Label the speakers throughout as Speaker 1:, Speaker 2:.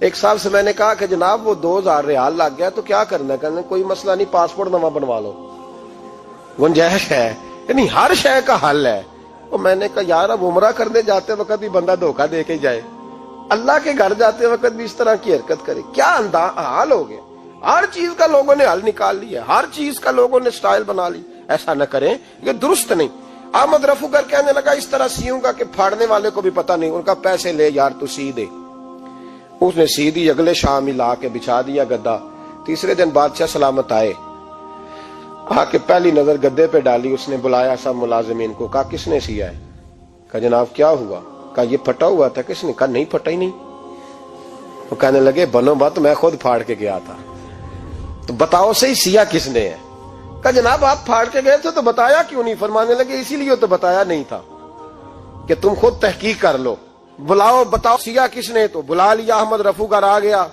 Speaker 1: ایک صاحب سے میں نے کہا کہ جناب وہ 2000 ریال لگ گیا تو کیا کرنا ہے؟ کہنے کوئی مسئلہ نہیں، پاسپورٹ نواں بنوا لو، گنجائش ہے، یعنی ہر شے کا حل ہے۔ تو میں نے کہا یار اب عمرہ کرنے جاتے وقت بھی بندہ دھوکہ دے کے جائے، اللہ کے گھر جاتے وقت بھی اس طرح کی حرکت کرے، کیا حال ہو گیا؟ ہر چیز کا لوگوں نے حل نکال لیا، ہر چیز کا لوگوں نے سٹائل بنا لی۔ ایسا نہ کریں، یہ درست نہیں۔ احمد رفوگر کہنے لگا اس طرح سیوں گا کہ پھاڑنے والے کو بھی پتہ نہیں۔ ان کا پیسے لے یار تو سی دے۔ اس نے سی دی، اگلے شام ہی لا کے بچھا دیا گدا۔ تیسرے دن بادشاہ سلامت آئے، آ کے پہلی نظر گدے پہ ڈالی، اس نے بلایا سب ملازمین کو، کہا کس نے سیا ہے؟ کہا جناب کیا ہوا؟ کہا یہ پھٹا ہوا تھا۔ کس نے؟ کہا نہیں پھٹا ہی نہیں۔ وہ کہنے لگے بنو بات، میں خود پھاڑ کے گیا تھا، تو بتاؤ صحیح سیا کس نے ہے؟ کہا جناب آپ پھاڑ کے گئے تھے تو بتایا کیوں نہیں؟ فرمانے لگے اسی لیے تو بتایا نہیں تھا کہ تم خود تحقیق کر لو، بلاؤ بتاؤ سیا کس نے۔ تو بلا لیا، احمد رفوگر آ گیا۔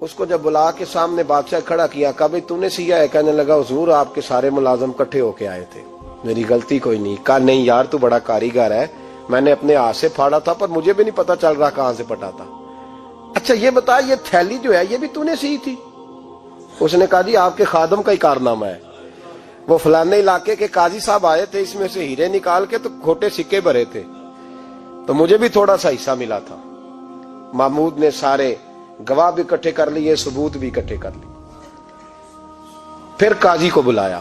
Speaker 1: اس کو جب بلا کے سامنے بادشاہ کھڑا کیا، کہا بھئی تو نے سیا ہے؟ کہنے لگا حضور آپ کے سارے ملازم کٹھے ہو کے آئے تھے، میری غلطی کوئی نہیں۔ کہا نہیں یار تو بڑا کاریگر ہے، میں نے اپنے ہاتھ سے پھاڑا تھا پر مجھے بھی نہیں پتا چل رہا کہاں سے پھٹا تھا۔ اچھا یہ بتا یہ تھیلی جو ہے یہ بھی تو نے سی تھی؟ اس نے کہا جی آپ کے خادم کا ہی کارنامہ ہے، وہ فلانے علاقے کے قاضی صاحب آئے تھے، اس میں سے ہیرے نکال کے تو کھوٹے سکے بھرے تھے، تو مجھے بھی تھوڑا سا حصہ ملا تھا۔ محمود نے سارے گواہ بھی اکٹھے کر لیے، ثبوت بھی اکٹھے کر لیے۔ پھر قاضی کو بلایا،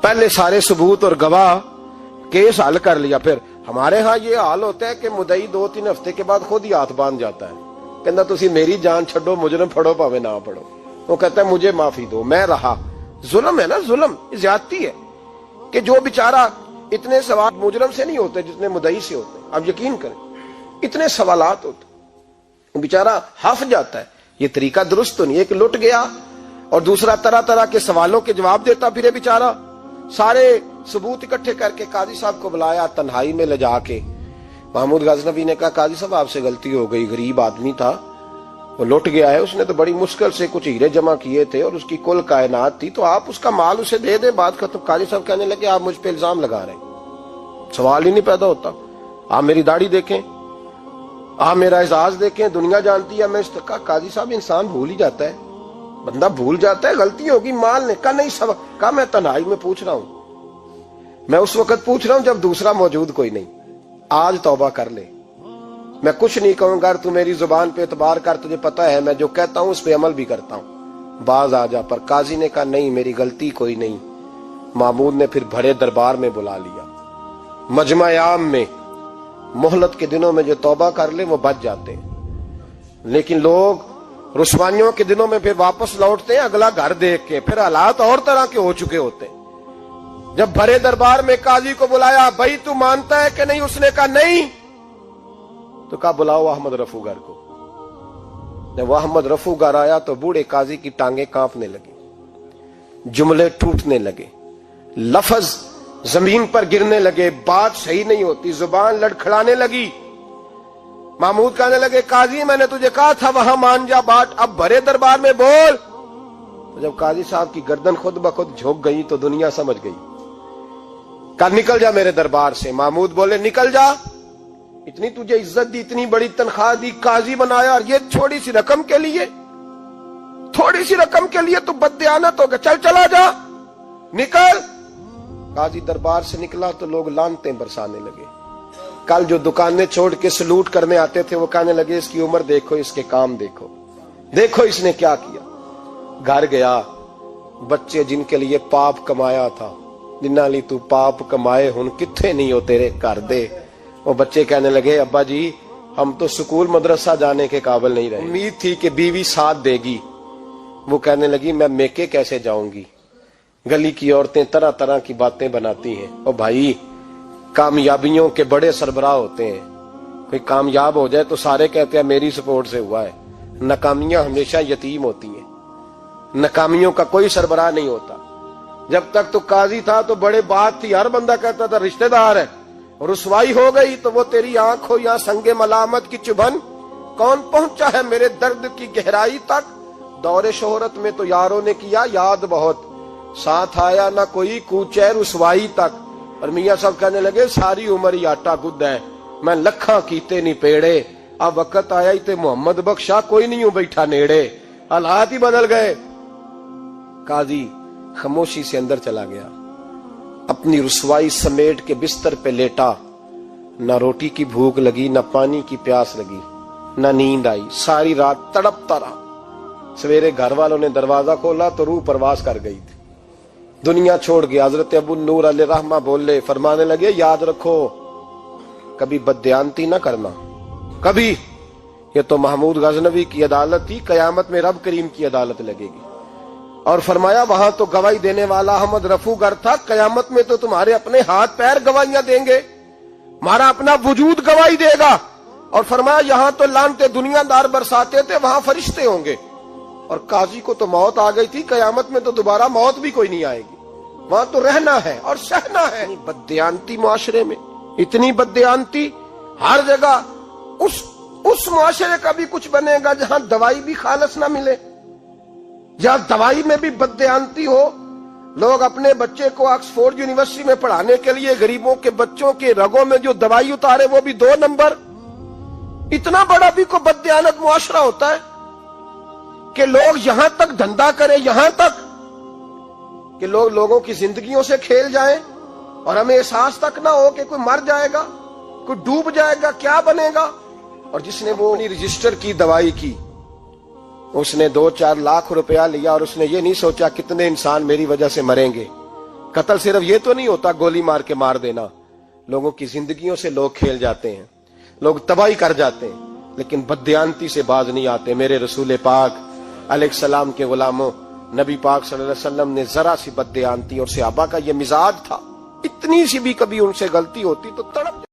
Speaker 1: پہلے سارے ثبوت اور گواہ کیس حل کر لیا۔ پھر ہمارے ہاں یہ حال ہوتا ہے کہ مدعی 2-3 ہفتے کے بعد خود ہی ہاتھ باندھ جاتا ہے، کہنا تسی میری جان چھڈو، مجرم پھڑو پاوے نہ پڑھو۔ وہ کہتا ہے مجھے معافی دو، میں رہا۔ ظلم ہے نا، ظلم زیادتی ہے کہ جو بیچارہ اتنے سوال مجرم سے نہیں ہوتے جتنے مدعی سے ہوتے ہیں۔ اب یقین کریں اتنے سوالات ہوتے، بیچارہ ہف جاتا ہے۔ یہ طریقہ درست تو نہیں، ایک لٹ گیا اور دوسرا طرح طرح کے سوالوں کے جواب دیتا پھرے بیچارہ۔ سارے ثبوت اکٹھے کر کے قاضی صاحب کو بلایا، تنہائی میں لے جا کے محمود غزنوی نے کہا قاضی صاحب آپ سے غلطی ہو گئی، غریب آدمی تھا، وہ لٹ گیا ہے، اس نے تو بڑی مشکل سے کچھ ہیرے جمع کیے تھے اور اس کی کل کائنات تھی، تو آپ اس کا مال اسے دے دیں، بات ختم۔ قاضی صاحب کہنے لگے آپ مجھ پہ الزام لگا رہے ہیں، سوال ہی نہیں پیدا ہوتا۔ آپ میری داڑھی دیکھیں، آپ میرا اعزاز دیکھیں، دنیا جانتی ہے میں اس کا۔ قاضی صاحب انسان بھول ہی جاتا ہے، بندہ بھول جاتا ہے، غلطی ہوگی، مال نے کہا نہیں سب۔ کہا میں تنہائی میں پوچھ رہا ہوں، میں اس وقت پوچھ رہا ہوں جب دوسرا موجود کوئی نہیں، آج توبہ کر لے، میں کچھ نہیں کہوں گا، تو میری زبان پہ اعتبار کر، تجھے پتا ہے میں جو کہتا ہوں اس پہ عمل بھی کرتا ہوں، باز آ جا۔ پر قاضی نے کہا نہیں میری غلطی کوئی نہیں۔ محمود نے پھر بڑے دربار میں بلا لیا، مجمع عام میں۔ مہلت کے دنوں میں جو توبہ کر لے وہ بچ جاتے ہیں، لیکن لوگ رسوائیوں کے دنوں میں پھر واپس لوٹتے ہیں اگلا گھر دیکھ کے، پھر حالات اور طرح کے ہو چکے ہوتے ہیں۔ جب بڑے دربار میں قاضی کو بلایا، بھائی تو مانتا ہے کہ نہیں؟ اس نے کہا نہیں۔ تو کہا بلاؤ احمد رفوگر کو۔ جب احمد رفوگر آیا تو بوڑھے قاضی کی ٹانگیں کانپنے لگی، جملے ٹوٹنے لگے، لفظ زمین پر گرنے لگے، بات صحیح نہیں ہوتی، زبان لڑکھڑانے لگی۔ محمود کہنے لگے قاضی میں نے تجھے کہا تھا وہاں مان جا بات، اب بڑے دربار میں بول۔ تو جب قاضی صاحب کی گردن خود بخود جھک گئی تو دنیا سمجھ گئی، کہا نکل جا میرے دربار سے۔ محمود بولے نکل جا، اتنی تجھے عزت دی، اتنی بڑی تنخواہ دی، قاضی بنایا، اور یہ چھوٹی سی رقم کے لیے، تھوڑی سی رقم کے لیے تو بددیانت ہو گیا، چل چلا جا، نکل۔ قاضی دربار سے نکلا تو لوگ لعنتیں برسانے لگے۔ کل جو دکانیں چھوڑ کے سلوٹ کرنے آتے تھے وہ کہنے لگے اس کی عمر دیکھو، اس کے کام دیکھو، دیکھو اس نے کیا کیا۔ گھر گیا، بچے جن کے لیے پاپ کمایا تھا، جنہاں لی تو پاپ کمائے ہن کتھے نہیں ہو تیرے گھر دے، وہ بچے کہنے لگے ابا جی ہم تو سکول مدرسہ جانے کے قابل نہیں رہے، امید تھی کہ بیوی ساتھ دے گی۔ وہ کہنے لگی میں میکے کیسے جاؤں گی، گلی کی عورتیں طرح طرح کی باتیں بناتی ہیں۔ اور بھائی کامیابیوں کے بڑے سربراہ ہوتے ہیں، کوئی کامیاب ہو جائے تو سارے کہتے ہیں میری سپورٹ سے ہوا ہے، ناکامیاں ہمیشہ یتیم ہوتی ہیں، ناکامیوں کا کوئی سربراہ نہیں ہوتا۔ جب تک تو قاضی تھا تو بڑے بات تھی، ہر بندہ کہتا تھا رشتہ دار ہے، رسوائی ہو گئی تو وہ تیری آنکھ ہو یا سنگ ملامت کی چبھن، کون پہنچا ہے میرے درد کی گہرائی تک، دور شہرت میں تو یاروں نے کیا یاد بہت، ساتھ آیا نہ کوئی کوچے رسوائی تک۔ اور میاں صاحب کہنے لگے ساری عمر ہی آٹا گد ہے، میں لکھاں کیتے نہیں پیڑے، اب وقت آیا ہی تے محمد بخشا کوئی نہیں ہوں بیٹھا نیڑے، حالات ہی بدل گئے۔ قاضی خاموشی سے اندر چلا گیا، اپنی رسوائی سمیٹ کے بستر پہ لیٹا، نہ روٹی کی بھوک لگی، نہ پانی کی پیاس لگی، نہ نیند آئی، ساری رات تڑپتا رہا۔ سویرے گھر والوں نے دروازہ کھولا تو روح پرواز کر گئی تھی، دنیا چھوڑ گیا۔ حضرت ابو نور علیہ رحمہ بولے، فرمانے لگے یاد رکھو کبھی بددیانتی نہ کرنا، کبھی۔ یہ تو محمود غزنوی کی عدالت تھی، قیامت میں رب کریم کی عدالت لگے گی۔ اور فرمایا وہاں تو گواہی دینے والا احمد رفو گر تھا، قیامت میں تو تمہارے اپنے ہاتھ پیر گواہیاں دیں گے، ہمارا اپنا وجود گواہی دے گا۔ اور فرمایا یہاں تو لانتے دنیا دار برساتے تھے، وہاں فرشتے ہوں گے۔ اور قاضی کو تو موت آ گئی تھی، قیامت میں تو دوبارہ موت بھی کوئی نہیں آئے گی، وہاں تو رہنا ہے اور سہنا ہے۔ بددیانتی معاشرے میں، اتنی بددیانتی ہر جگہ۔ اس معاشرے کا بھی کچھ بنے گا جہاں دوائی بھی خالص نہ ملے، جہاں دوائی میں بھی بددیانتی ہو۔ لوگ اپنے بچے کو آکسفورڈ یونیورسٹی میں پڑھانے کے لیے غریبوں کے بچوں کے رگوں میں جو دوائی اتارے وہ بھی 2 نمبر۔ اتنا بڑا بھی کوئی بددیانت معاشرہ ہوتا ہے کہ لوگ یہاں تک دھندا کریں، یہاں تک کہ لوگ لوگوں کی زندگیوں سے کھیل جائیں اور ہمیں احساس تک نہ ہو کہ کوئی مر جائے گا، کوئی ڈوب جائے گا، کیا بنے گا۔ اور جس نے وہ اپنی رجسٹر کی دوائی کی، اس نے 2-4 لاکھ روپیہ لیا اور اس نے یہ نہیں سوچا کتنے انسان میری وجہ سے مریں گے۔ قتل صرف یہ تو نہیں ہوتا گولی مار کے مار دینا، لوگوں کی زندگیوں سے لوگ کھیل جاتے ہیں، لوگ تباہی کر جاتے ہیں، لیکن بددیانتی سے باز نہیں آتے۔ میرے رسول پاک علیہ السلام کے غلاموں، نبی پاک صلی اللہ علیہ وسلم نے ذرا سی بددیانتی، اور صحابہ کا یہ مزاج تھا، اتنی سی بھی کبھی ان سے غلطی ہوتی تو تڑپ جاتے۔